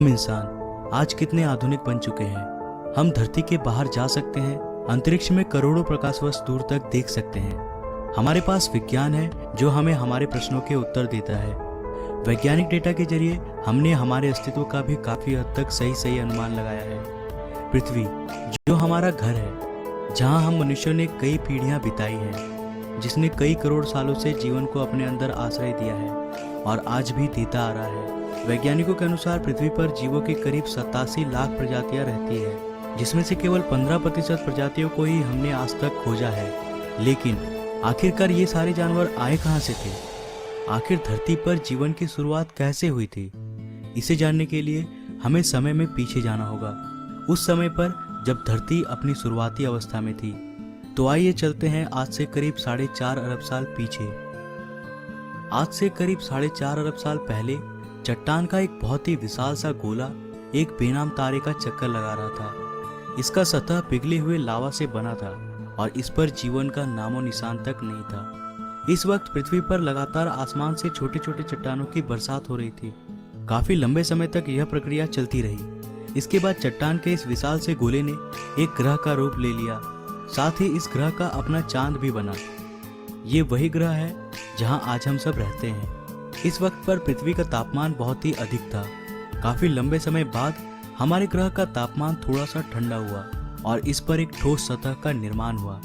हम इंसान आज कितने आधुनिक बन चुके हैं। हम धरती के बाहर जा सकते हैं, अंतरिक्ष में करोड़ों प्रकाश वर्ष दूर तक देख सकते हैं। हमारे पास विज्ञान है जो हमें हमारे प्रश्नों के उत्तर देता है। वैज्ञानिक डेटा के जरिए हमने हमारे अस्तित्व का भी काफी हद तक सही अनुमान लगाया है। पृथ्वी जो हमारा घर है, जहां हम मनुष्यों ने कई पीढ़ियां बिताई हैं, जिसने कई करोड़ सालों से जीवन को अपने अंदर आश्रय दिया है और आज भी देता आ रहा है। वैज्ञानिकों के अनुसार पृथ्वी पर जीवों की करीब 87 लाख प्रजातियां रहती है, जिसमें से केवल 15% प्रजातियों को ही हमने आज तक खोजा है। लेकिन आखिरकार ये सारे जानवर आए कहां से थे? आखिर धरती पर जीवन की शुरुआत कैसे हुई थी? इसे जानने के लिए हमें समय में पीछे जाना होगा, उस समय पर जब धरती अपनी शुरुआती अवस्था में थी। तो आइए चलते हैं आज से करीब 4.5 अरब साल पीछे। आज से करीब 4.5 अरब साल पहले चट्टान का एक बहुत ही विशाल सा गोला एक बेनाम तारे का चक्कर लगा रहा था। इसका सतह पिघले हुए लावा से बना था और इस पर जीवन का नामो निशान तक नहीं था। इस वक्त पृथ्वी पर लगातार आसमान से छोटे छोटे चट्टानों की बरसात हो रही थी। काफी लंबे समय तक यह प्रक्रिया चलती रही। इसके बाद चट्टान के इस विशाल से गोले ने एक ग्रह का रूप ले लिया। साथ ही इस ग्रह का अपना चांद भी बना। ये वही ग्रह है जहां आज हम सब रहते हैं। इस वक्त पर पृथ्वी का तापमान बहुत ही अधिक था। काफी लंबे समय बाद हमारे ग्रह का तापमान थोड़ा सा ठंडा हुआ और इस पर एक ठोस सतह का निर्माण हुआ।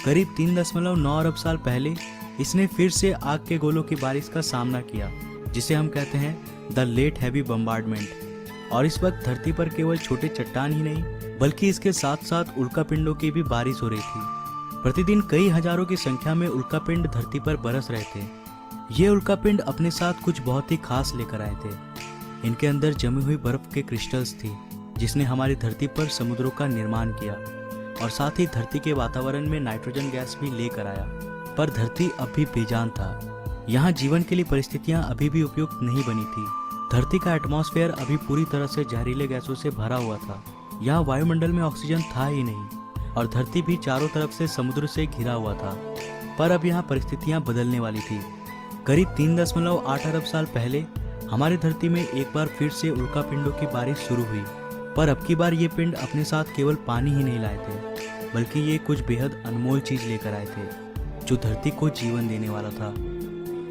करीब 3.9 अरब साल पहले इसने फिर से आग के गोलों की बारिश का सामना किया, जिसे हम कहते हैं द लेट हैवी बम्बार्डमेंट। और इस वक्त धरती पर केवल छोटे चट्टान ही नहीं, बल्कि इसके साथ साथ उल्कापिंडों की भी बारिश हो रही थी। प्रतिदिन कई हजारों की संख्या में उल्कापिंड धरती पर बरस रहे थे। ये उल्कापिंड अपने साथ कुछ बहुत ही खास लेकर आए थे। इनके अंदर जमी हुई बर्फ के क्रिस्टल्स थी, जिसने हमारी धरती पर समुद्रों का निर्माण किया और साथ ही धरती के वातावरण में नाइट्रोजन गैस भी लेकर आया। पर धरती अब भी बेजान था। यहाँ जीवन के लिए परिस्थितियाँ अभी भी उपयुक्त नहीं बनी थी। धरती का एटमॉस्फेयर अभी पूरी तरह से जहरीले गैसों से भरा हुआ था। यहाँ वायुमंडल में ऑक्सीजन था ही नहीं और धरती भी चारों तरफ से समुद्र से घिरा हुआ था। पर अब यहाँ परिस्थितियाँ बदलने वाली थी। करीब 3.8 अरब साल पहले हमारी धरती में एक बार फिर से उल्कापिंडों की बारिश शुरू हुई। पर अब की बार ये पिंड अपने साथ केवल पानी ही नहीं लाए थे, बल्कि ये कुछ बेहद अनमोल चीज लेकर आए थे, जो धरती को जीवन देने वाला था।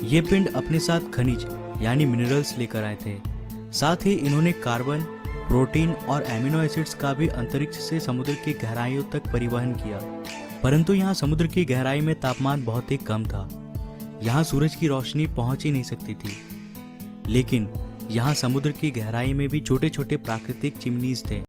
ये पिंड अपने साथ खनिज यानी मिनरल्स लेकर आए थे। साथ ही इन्होंने कार्बन, प्रोटीन और एमिनो एसिड्स का भी अंतरिक्ष से समुद्र की गहराइयों तक परिवहन किया। परंतु यहाँ समुद्र की गहराई में तापमान बहुत ही कम था। यहाँ सूरज की रोशनी पहुंच ही नहीं सकती थी। लेकिन यहाँ समुद्र की गहराई में भी छोटे छोटे प्राकृतिक चिमनीज थे।